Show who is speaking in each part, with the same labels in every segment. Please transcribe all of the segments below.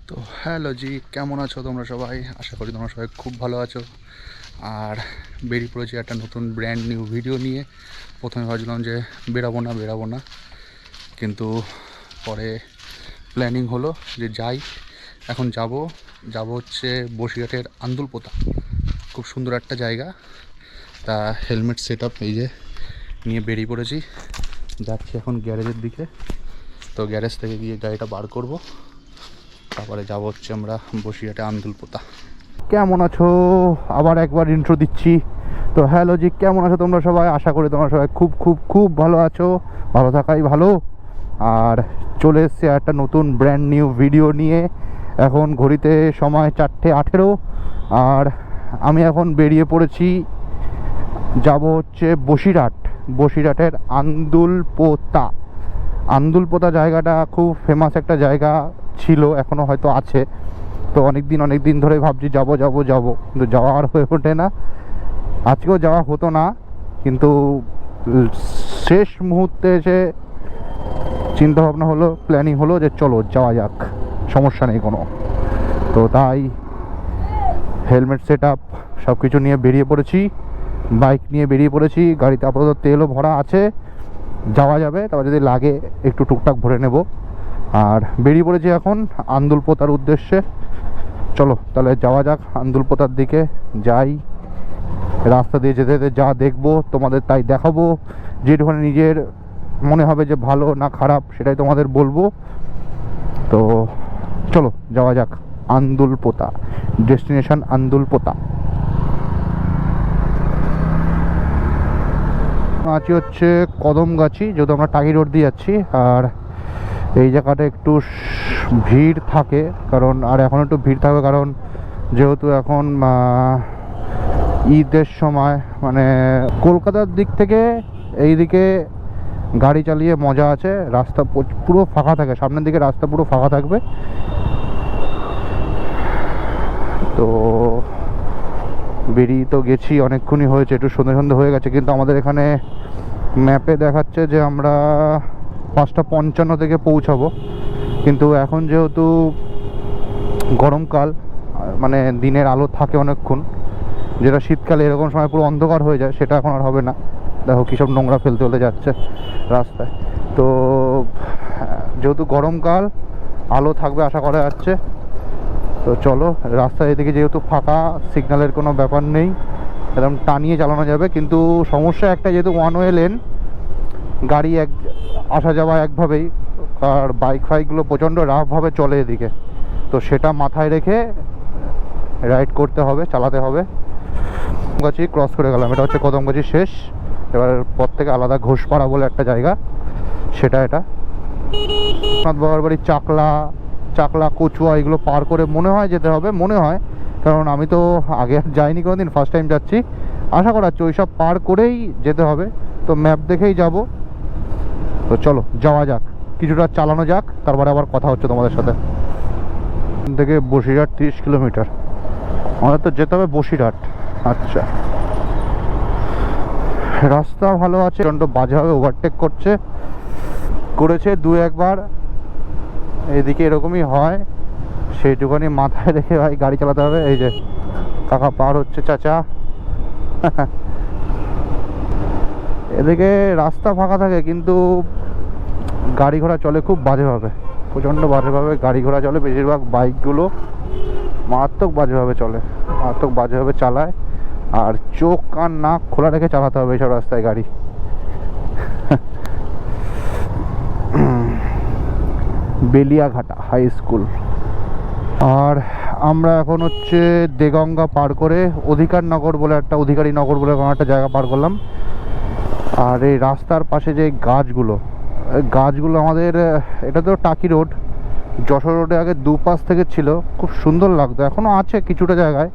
Speaker 1: তো হ্যালো জি, কেমন আছো তোমরা সবাই? আশা করি তোমরা সবাই খুব ভালো আছো। আর বেরিয়ে পড়েছি একটা নতুন ব্র্যান্ড নিউ ভিডিও নিয়ে। প্রথমে ভাবছিলাম যে বেরাবো না, কিন্তু পরে প্ল্যানিং হলো যে যাই। এখন যাব হচ্ছে বসিরহাটের আন্দুলপোতা। খুব সুন্দর একটা জায়গা। তা হেলমেট সেট আপ এই যে নিয়ে বেরিয়ে পড়েছি, যাচ্ছি এখন গ্যারেজের দিকে। তো গ্যারেজ থেকে গিয়ে গাড়িটা বার করব, তারপরে যাবো হচ্ছে আমরা বসিরহাটে আন্দুলপোতা। কেমন আছো? আবার একবার ইন্ট্রো দিচ্ছি। তো হ্যালো জি, কেমন আছো তোমরা সবাই? আশা করি তোমরা সবাই খুব খুব খুব ভালো আছো। ভালো থাকাই ভালো। আর চলে এসছে একটা নতুন ব্র্যান্ড নিউ ভিডিও নিয়ে। এখন ঘড়িতে সময় 4:18। আর আমি এখন বেরিয়ে পড়েছি, যাব হচ্ছে বসিরহাটের আন্দুলপোতা জায়গাটা খুব ফেমাস একটা জায়গা ছিল, এখনও হয়তো আছে। তো অনেক দিন ধরে ভাবছি যাব, কিন্তু যাওয়া আর হয়ে ওঠে না। আজকেও যাওয়া হতো না, কিন্তু শেষ মুহূর্তে এসে চিন্তাভাবনা হলো, প্ল্যানিং হলো যে চলো যাওয়া যাক, সমস্যা নেই কোনো। তো তাই হেলমেট সেট আপ সব কিছু নিয়ে বেরিয়ে পড়েছি, বাইক নিয়ে বেরিয়ে পড়েছি। গাড়িতে আপাতত তেলও ভরা আছে, যাওয়া যাবে। তারপর যদি লাগে একটু টুকটাক ভরে নেব। আর বেরিয়ে পড়েছি এখন আন্দুলপোতার উদ্দেশ্যে। চলো তাহলে যাওয়া যাক আন্দুলপোতার দিকে। যাই, রাস্তা দিয়ে যেতে যেতে যা দেখবো তোমাদের তাই দেখাবো। যেটুখানি নিজের মনে হবে যে ভালো না খারাপ সেটাই তোমাদের বলবো। তো চলো যাওয়া যাক আন্দুলপোতা, ডেস্টিনেশন আন্দুলপোতা। আছি হচ্ছে কদমগাছি, যেহেতু আমরা টাঙ্গি রোড দিয়ে যাচ্ছি। আর এই জায়গাটা একটু ভিড় থাকে, কারণ আর এখন একটু ভিড় থাকবে কারণ যেহেতু এখন ঈদের সময়, মানে কলকাতার দিক থেকে এই দিকে গাড়ি চালিয়ে মজা আছে। রাস্তা পুরো ফাঁকা থাকে, সামনের দিকে রাস্তা পুরো ফাঁকা থাকবে। তো বেরিয়ে তো গেছি, অনেকক্ষণই হয়েছে, একটু সন্ধে হয়ে গেছে, কিন্তু আমাদের এখানে ম্যাপে দেখাচ্ছে যে আমরা 5:55 থেকে পৌঁছাবো। কিন্তু এখন যেহেতু গরমকাল, মানে দিনের আলো থাকে অনেকক্ষণ, যেটা শীতকালে এরকম সময় পুরো অন্ধকার হয়ে যায়, সেটা এখন আর হবে না। দেখো কী সব নোংরা ফেলতে যাচ্ছে রাস্তায়। তো যেহেতু গরমকাল, আলো থাকবে আশা করা যাচ্ছে। তো চলো, রাস্তা এদিকে যেহেতু ফাঁকা, সিগন্যালের কোনো ব্যাপার নেই, একদম টানিয়ে চালানো যাবে। কিন্তু সমস্যা একটা, যেহেতু ওয়ান ওয়ে লেন, গাড়ি আসা যাওয়া একভাবেই, আর বাইকগুলো প্রচণ্ড রাফভাবে চলে এদিকে। তো সেটা মাথায় রেখে রাইড করতে হবে, চালাতে হবে। কদমগাছি ক্রস করে গেলাম, এটা হচ্ছে কদমগাছি শেষ। এবার পর থেকে আলাদা ঘোষপাড়া বলে একটা জায়গা, এটা বাবার বাড়ি চাকলা কচুয়া এগুলো পার করে মনে হয় যেতে হবে, কারণ আমি তো আগে যাইনি কোনোদিন, ফার্স্ট টাইম যাচ্ছি। আশা করা যাচ্ছে ওইসব পার করেই যেতে হবে। তো ম্যাপ দেখেই যাব। তো চলো যাওয়া যাক, কিছুটা চালানো যাক, তারপরে আবার কথা হচ্ছে তোমাদের সাথে। এখান থেকে বসিরহাট 30 কিলোমিটার, আমাদের তো যেতে হবে বসিরহাট। আচ্ছা, রাস্তা ভালো আছে, প্রচণ্ড বাজেভাবে ওভারটেক করেছে দু একবার। এদিকে এরকমই হয়, সেইটুখানি মাথায় রেখে ভাই গাড়ি চালাতে হবে। এই যে কাকা পার হচ্ছে, চাচা। এদিকে রাস্তা ফাঁকা থাকে, কিন্তু গাড়ি ঘোড়া চলে খুব বাজেভাবে, প্রচণ্ড বাজেভাবে গাড়ি ঘোড়া চলে। বেশিরভাগ বাইকগুলো মারাত্মক বাজেভাবে চালায়। আর চোখ কান নাক খোলা রেখে চালাতে হবে এইসব রাস্তায় গাড়ি। Beliaghata high school. আর আমরা এখন হচ্ছে দেগঙ্গা পার করে অধিকারী নগর বলে একটা জায়গা পার করলাম। আর এই রাস্তার পাশে যে গাছগুলো আমাদের, এটা তো টাকি রোড, যশোর রোডে আগে দুপাশ থেকে ছিল, খুব সুন্দর লাগতো। এখনও আছে কিছুটা জায়গায়,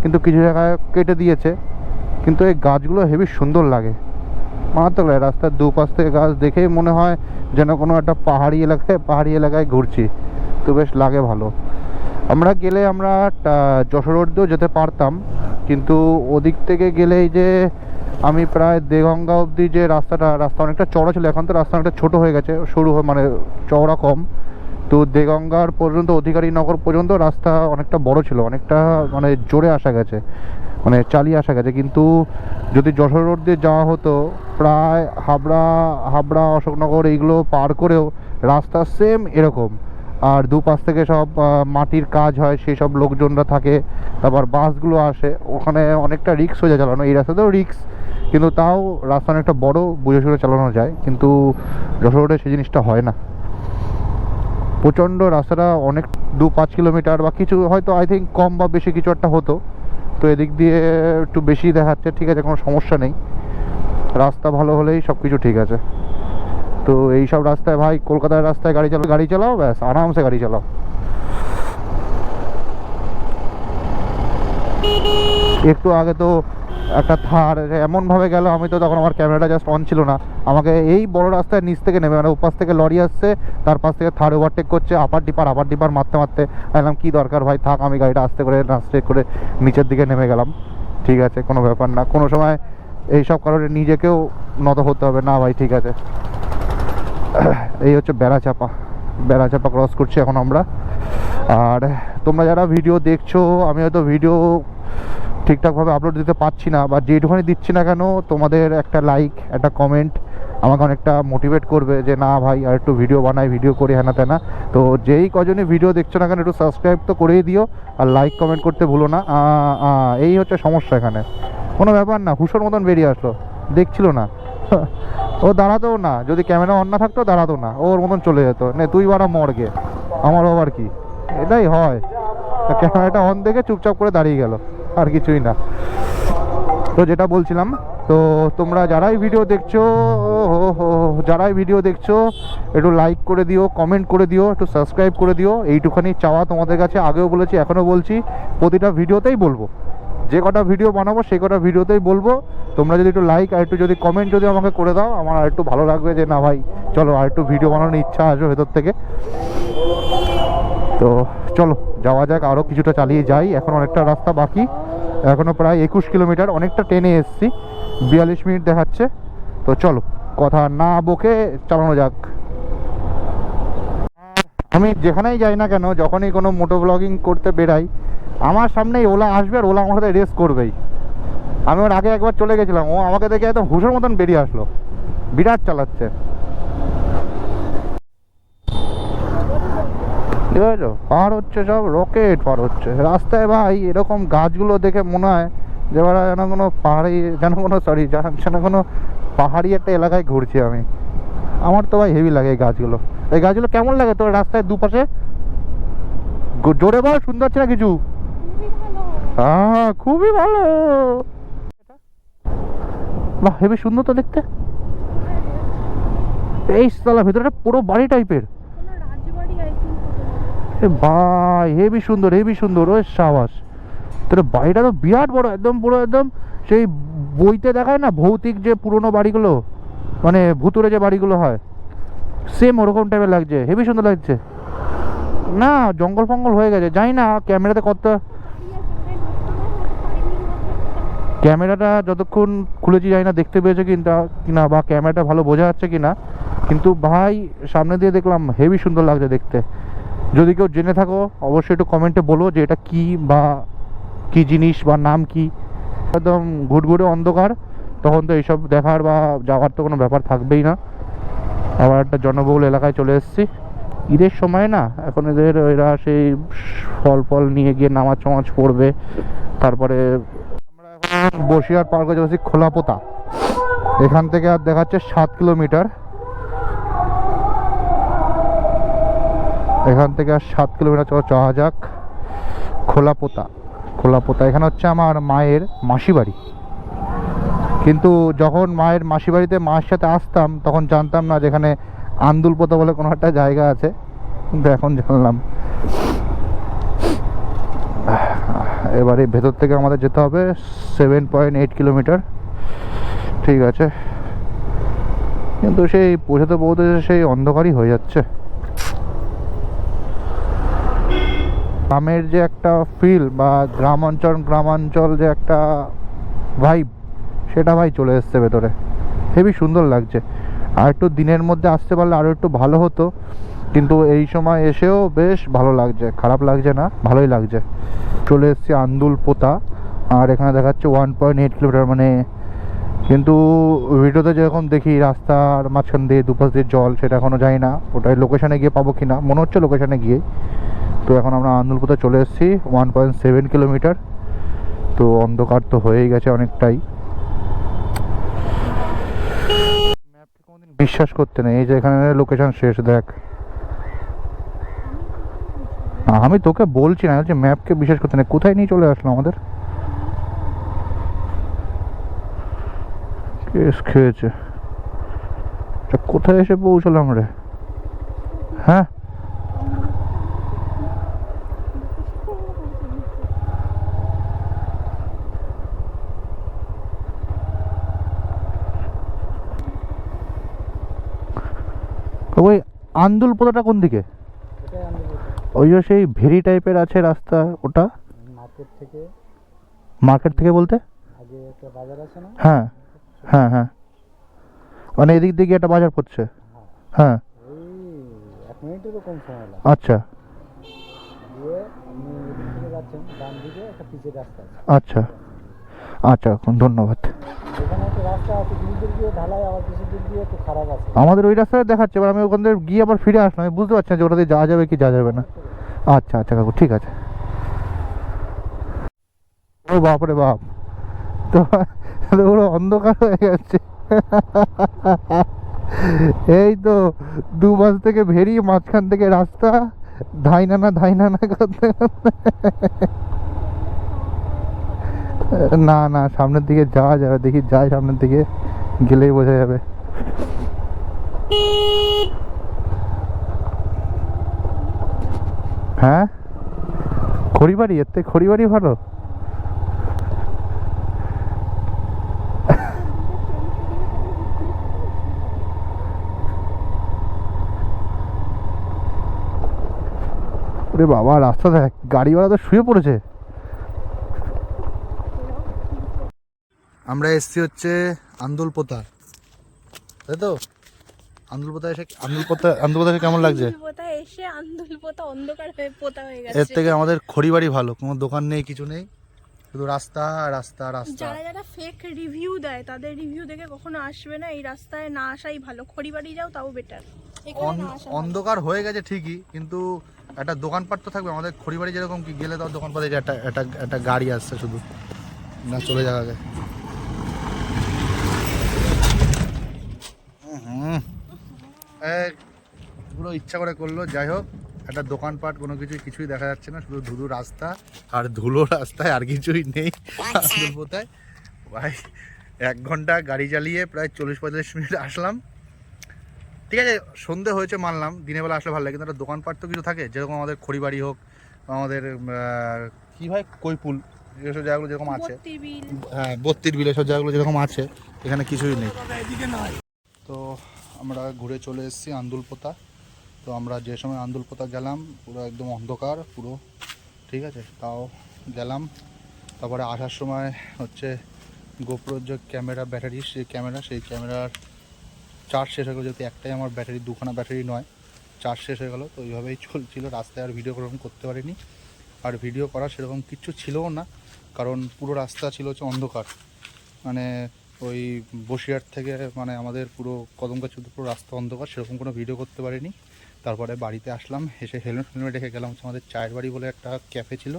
Speaker 1: কিন্তু কিছু জায়গায় কেটে দিয়েছে। কিন্তু এই গাছগুলো হেবি সুন্দর লাগে, মারাত্মক লাগে। রাস্তার দুপাশ থেকে গাছ দেখেই মনে হয় যেন কোনো একটা পাহাড়ি এলাকায় ঘুরছি। তো বেশ লাগে ভালো। আমরা যশোর রোড দিয়েও যেতে পারতাম, কিন্তু ওদিক থেকে গেলেই যে আমি প্রায় দেগঙ্গা অবধি যে রাস্তা অনেকটা চড়া ছিল, এখন তো রাস্তা অনেকটা ছোটো হয়ে গেছে, সরু মানে চওড়া কম। তো দেগঙ্গার পর্যন্ত, অধিকারী নগর পর্যন্ত রাস্তা অনেকটা বড় ছিল, অনেকটা মানে জোরে আসা গেছে, মানে চালিয়ে আসা গেছে। কিন্তু যদি যশোর রোড দিয়ে যাওয়া হতো, প্রায় হাবড়া হাবড়া অশোকনগর এইগুলো পার করেও রাস্তা সেম এরকম। আর দুপাশ থেকে সব মাটির কাজ হয়, সেই সব লোকজনরা থাকে, তারপর বাসগুলো আসে, ওখানে অনেকটা রিস্ক হয়ে যায় চালানো। এই রাস্তাতেও রিস্ক, কিন্তু তাও রাস্তা অনেকটা বড়, বুঝে শুনে চালানো যায়। কিন্তু যশোর রোডে সেই জিনিসটা হয় না, প্রচণ্ড রাস্তাটা অনেক 2-5 কিলোমিটার বা কিছু হয়তো, আই থিঙ্ক কম বা বেশি কিছু একটা হতো। তো এদিক দিয়ে একটু বেশি দেখাচ্ছে, ঠিক আছে, কোনো সমস্যা নেই, রাস্তা ভালো হলেই সব কিছু ঠিক আছে। তো এই সব রাস্তায় ভাই, কলকাতার রাস্তায় গাড়ি চালাও ব্যাস, আরামসে গাড়ি চালাও। একটু আগে তো একটা থার এমনভাবে গেল, আমি তো তখন আমার ক্যামেরাটা জাস্ট অন ছিল না, আমাকে এই বড় রাস্তায় নিচ থেকে নেমে, মানে ওপাশ থেকে লরি আসছে, তার পাশ থেকে থার ওভারটেক করছে, আপার ডিপার মারতে মারতে। বললাম কী দরকার ভাই, থাক, আমি গাড়িটা আস্তে করে নিচের দিকে নেমে গেলাম। ঠিক আছে, কোনো ব্যাপার না, কোনো সময় এইসব কারণে নিজেকেও নত হতে হবে না ভাই, ঠিক আছে। এই হচ্ছে বেড়াচাপা ক্রস করছি এখন আমরা। আর তোমরা যারা ভিডিও দেখছো, আমি হয়তো ভিডিও ঠিকঠাকভাবে আপলোড দিতে পারছি না, বা যেটুখানি দিচ্ছি না কেন, তোমাদের একটা লাইক, একটা কমেন্ট আমাকে অনেকটা মোটিভেট করবে যে না ভাই আর একটু ভিডিও বানাই, ভিডিও করি, হ্যানা তেনা। তো যেই কজনই ভিডিও দেখছো না কেন, একটু সাবস্ক্রাইব তো করেই দিও, আর লাইক কমেন্ট করতে ভুলো না। এই হচ্ছে সমস্যা এখানে। কোনো ব্যাপার না, হুশোর মতন বেরিয়ে আসলো, দেখছিল না ও দাঁড়াতেও না, যদি ক্যামেরা অন না থাকতো দাঁড়াতো না, ওর মতন চলে যেত, নে তুই বারা মর্গে, আমার আবার কি, এটাই হয়। ক্যামেরাটা অন দেখে চুপচাপ করে দাঁড়িয়ে গেল, আর কিছুই না। তো যেটা বলছিলাম, তো তোমরা যারাই ভিডিও দেখছো একটু লাইক করে দিও, কমেন্ট করে দিও, একটু সাবস্ক্রাইব করে দিও, এইটুখানি চাওয়া তোমাদের কাছে। আগেও বলেছি, এখনও বলছি, প্রতিটা ভিডিওতেই বলবো, যে কটা ভিডিও বানাবো সেই কটা ভিডিওতেই বলবো। তোমরা যদি একটু লাইক আর একটু যদি কমেন্ট যদি আমাকে করে দাও, আমার আর একটু ভালো লাগবে, যে না ভাই চলো আর একটু ভিডিও বানানোর ইচ্ছা আসবে ভেতর থেকে। তো চলো যাওয়া যাক, আরও কিছুটা চালিয়ে যাই, এখন অনেকটা রাস্তা বাকি, এখনও প্রায় 21 কিলোমিটার, অনেকটা টেনে এসছি, 42 মিনিট দেখাচ্ছে। তো চলো কথা না বকে চালানো যাক। আমি যেখানেই যাই না কেন, যখনই কোনো মোটো ব্লগিং করতে বেরাই, আমার সামনেই ওলা আসবে, আর ওলা আমার সাথে রেস করবেই। আমি ওর আগে একবার চলে গেছিলাম, ও আমাকে দেখে একদম হুঁশোর মতন বেরিয়ে আসলো, বিরাট চালাচ্ছে। ঠিক আছে, পার হচ্ছে, সব রকেট পার হচ্ছে রাস্তায় ভাই। এরকম গাছগুলো দেখে মনে হয় যে যেন কোনো পাহাড়ি, যেন কোনো পাহাড়ি একটা এলাকায় ঘুরছি আমি। আমার তো ভাই হেভি লাগে এই গাছগুলো। এই গাছগুলো কেমন লাগে তোর রাস্তায় দুপাশে? জোরে বল, শুনতে পাচ্ছি না কিছু। হ্যাঁ, খুবই ভালো, বাহ হেবি সুন্দর তো দেখতে। এই সালা ভেতরটা পুরো বাড়ি টাইপের, ভাই হেবি সুন্দর। ওই সাবাস, তোর বাড়িটা তো বিরাট বড়, একদম পুরো একদম সেই বইতে দেখায় না ভৌতিক যে পুরনো বাড়িগুলো, মানে ভুতুরে যে বাড়িগুলো হয়, সেম ওরকম টাইপের লাগছে, হেবি সুন্দর লাগছে। না জঙ্গল ফঙ্গল হয়ে গেছে, জানি না ক্যামেরাতে কত, ক্যামেরাটা যতক্ষণ খুলেছি জানি না দেখতে পেয়েছে কিনা, বা ক্যামেরাটা ভালো বোঝা যাচ্ছে কিনা, কিন্তু ভাই সামনে দিয়ে দেখলাম হেভি সুন্দর লাগছে দেখতে। যদি কেউ জেনে থাকো অবশ্যই একটু কমেন্টে বলো যে এটা কি, বা কি জিনিস, বা নাম কি। একদম ঘুটঘুটে অন্ধকার, তখন তো এইসব দেখার বা যাওয়ার তো কোনো ব্যাপার থাকবেই না। আবার একটা জনবহুল এলাকায় চলে এসেছি, ঈদের সময় না, এখন এরা সেই ফল নিয়ে গিয়ে নামাজ পড়বে। তারপরে আমরা এখন বসিরহাট পার করে যাচ্ছি খোলাপোতা, এখান থেকে আর দেখাচ্ছে 7 কিলোমিটার, এখান থেকে আর 7 কিলোমিটার। চলো যাওয়া যাক খোলাপোতা। এখানে হচ্ছে আমার মায়ের মাসি বাড়ি, কিন্তু যখন মায়ের মাসি বাড়িতে মায়ের সাথে আসতাম তখন জানতাম না যেখানে আন্দুলপোতা বলে কোনো একটা জায়গা আছে, কিন্তু এখন জানলাম। এবারে ভেতর থেকে আমাদের যেতে হবে 7.8 কিলোমিটার, ঠিক আছে, কিন্তু সেই পৌঁছাতে সেই অন্ধকারই হয়ে যাচ্ছে। গ্রামের যে একটা ফিল, বা গ্রামাঞ্চল যে একটা ভাইব, সেটা ভাই চলে এসছে ভেতরে, হেবি সুন্দর লাগছে। আর একটু দিনের মধ্যে আসতে পারলে আরও একটু ভালো হতো, কিন্তু এই সময় এসেও বেশ ভালো লাগছে, খারাপ লাগছে না, ভালোই লাগছে। চলে এসেছি আন্দুল পোতা, আর এখানে দেখাচ্ছে 1.8 কিলোমিটার মানে, কিন্তু ভিডিওতে যেরকম দেখি রাস্তার মাঝখান দিয়ে দুপাশ দিয়ে জল, সেটা এখনও জানি না ওটাই লোকেশানে গিয়ে পাবো কি না, মনে হচ্ছে লোকেশানে গিয়ে। তো এখন আমরা আন্দুল পোতা চলে এসেছি, 1.7 কিলোমিটার। তো অন্ধকার তো হয়েই গেছে অনেকটাই। ম্যাপকে কোনোদিন বিশ্বাস করতে নেই, এই যে এখানে লোকেশন শেষ দেখ। আমি তোকে বলছি না যে ম্যাপকে বিশ্বাস করতে নেই, কোথায় নিয়ে চলে আসলো আমাদের, কেস খেয়েছে। কোথায় এসে পৌঁছলাম রে? হ্যাঁ ওই আন্দুল পোতাটা কোন দিকে? ওই যে সেই ভেরি টাইপের আছে রাস্তা, ওটা মার্কেট থেকে বলতে
Speaker 2: আগে একটা বাজার আছে না?
Speaker 1: হ্যাঁ হ্যাঁ হ্যাঁ, মানে এদিক দিকে একটা বাজার পড়ছে। হ্যাঁ
Speaker 2: ওই 1 মিনিটেরও কম সময় লাগে।
Speaker 1: আচ্ছা
Speaker 2: দিয়ে আপনি এদিক থেকে যাচ্ছেন, ডান দিকে একটা পিচের রাস্তা আছে।
Speaker 1: আচ্ছা আচ্ছা, ধন্যবাদ।
Speaker 2: এখানে একটা রাস্তা আছে, কিছু দূর দিয়ে ঢালাই, আবার কিছু দূর দিয়ে একটু খারাপ আছে।
Speaker 1: আমাদের ওই রাস্তাটা দেখাচ্ছে, এবার আমি ওখান থেকে গিয়ে আবার ফিরে আসলাম, আমি বুঝতে পারছি না যে ওটা দিয়ে যাওয়া যাবে কি যাওয়া যাবে না। আচ্ছা আচ্ছা কাকু, ঠিক আছে। ও বাপরে বাপ, তো পুরো অন্ধকার হয়ে গেছে। এই তো দুপাশ থেকে ভেরি, মাঝখান থেকে রাস্তা, ধাইনা না করতে করতে। না না, সামনের দিকে যাওয়া যাবে, দেখি যাই সামনের দিকে, গেলেই বোঝা যাবে। হ্যাঁ খড়িবাড়ি, এর থেকে খড়িবাড়ি ভালো। ওরে বাবা, রাস্তা দেখ, গাড়িওয়ালা তো শুয়ে পড়েছে। আমরা এসছি হচ্ছে আন্দুল পোতা, তাই তো? আন্দুল পোতা এসে কেমন লাগছে?
Speaker 3: অন্ধকার হয়ে পোতা হয়ে গেছে।
Speaker 1: এর থেকে আমাদের খড়িবাড়ি ভালো, কোনো দোকান নেই, কিছু নেই, শুধু রাস্তা রাস্তা রাস্তা।
Speaker 3: যারা যারা ফেক রিভিউ দেয় তাদের রিভিউ দেখে কখনো আসবে না, এই রাস্তায় না আসাই ভালো। খড়িবাড়ি যাও তাও বেটার, এখানে না আসা ভালো।
Speaker 1: অন্ধকার হয়ে গেছে ঠিকই, কিন্তু একটা দোকানপাট তো থাকবে। আমাদের খড়িবাড়ি যেরকম কি গেলে তাও দোকানপাটে যে একটা একটা একটা গাড়ি আসছে শুধু, না চলে যাওয়া আগে। পুরো ইচ্ছা করে করলো। যাই হোক, একটা দোকানপাট কোনো কিছুই দেখা যাচ্ছে না, শুধু ধুধু রাস্তা আর ধুলো রাস্তায়, আর কিছুই নেই। কোথায় ভাই 1 ঘন্টা গাড়ি চালিয়ে প্রায় 40-45 মিনিট আসলাম। ঠিক আছে, সন্ধে হয়েছে মানলাম, দিনের বেলা আসলে ভালো লাগে, কিন্তু একটা দোকানপাট তো কিছু থাকে, যেরকম আমাদের খড়িবাড়ি হোক, আমাদের কি ভাই কৈপুল, যেসব জায়গাগুলো যেরকম আছে, হ্যাঁ 32 বিল, এসব জায়গাগুলো যেরকম আছে, এখানে কিছুই নেই। তো আমরা ঘুরে চলে এসেছি আন্দুল পোতা। তো আমরা যে সময় আন্দুল পোতা গেলাম পুরো একদম অন্ধকার পুরো, ঠিক আছে, তাও গেলাম। তারপরে আসার সময় হচ্ছে গোপ্রোর যে ক্যামেরা ব্যাটারি, সেই ক্যামেরার চার্জ শেষ হয়ে গেলো, যেহেতু একটাই আমার ব্যাটারি, 2খানা ব্যাটারি নয়, চার্জ শেষ হয়ে গেলো। তো এইভাবেই চলছিল, রাস্তায় আর ভিডিও কোনোরকম করতে পারিনি, আর ভিডিও করার সেরকম কিচ্ছু ছিলও না, কারণ পুরো রাস্তা ছিল হচ্ছে অন্ধকার। মানে ওই বসিরহাট থেকে মানে আমাদের পুরো কদমগাছ পুরো রাস্তা অন্ধকার, সেরকম কোনো ভিডিও করতে পারিনি। তারপরে বাড়িতে আসলাম, এসে হেলমেট রেখে গেলাম হচ্ছে আমাদের চায়ের বাড়ি বলে একটা ক্যাফে ছিল,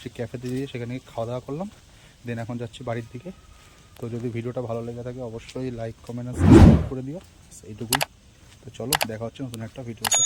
Speaker 1: সেই ক্যাফেতে দিয়ে সেখানে খাওয়া দাওয়া করলাম, দেন এখন যাচ্ছি বাড়ির দিকে। তো যদি ভিডিওটা ভালো লেগে থাকে অবশ্যই লাইক কমেন্ট আর সাবস্ক্রাইব করে দিও, এইটুকুই। তো চলো, দেখা হচ্ছে নতুন একটা ভিডিওতে।